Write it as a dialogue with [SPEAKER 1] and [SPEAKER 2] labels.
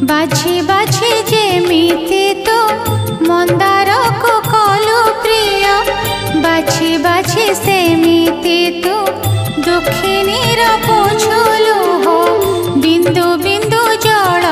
[SPEAKER 1] बाछी बाछी जेमिति तू मंदार को कलु प्रिय बाछी बाछी सेमिति तू दुखिनीर पोछुलु हो बिंदु बिंदु जल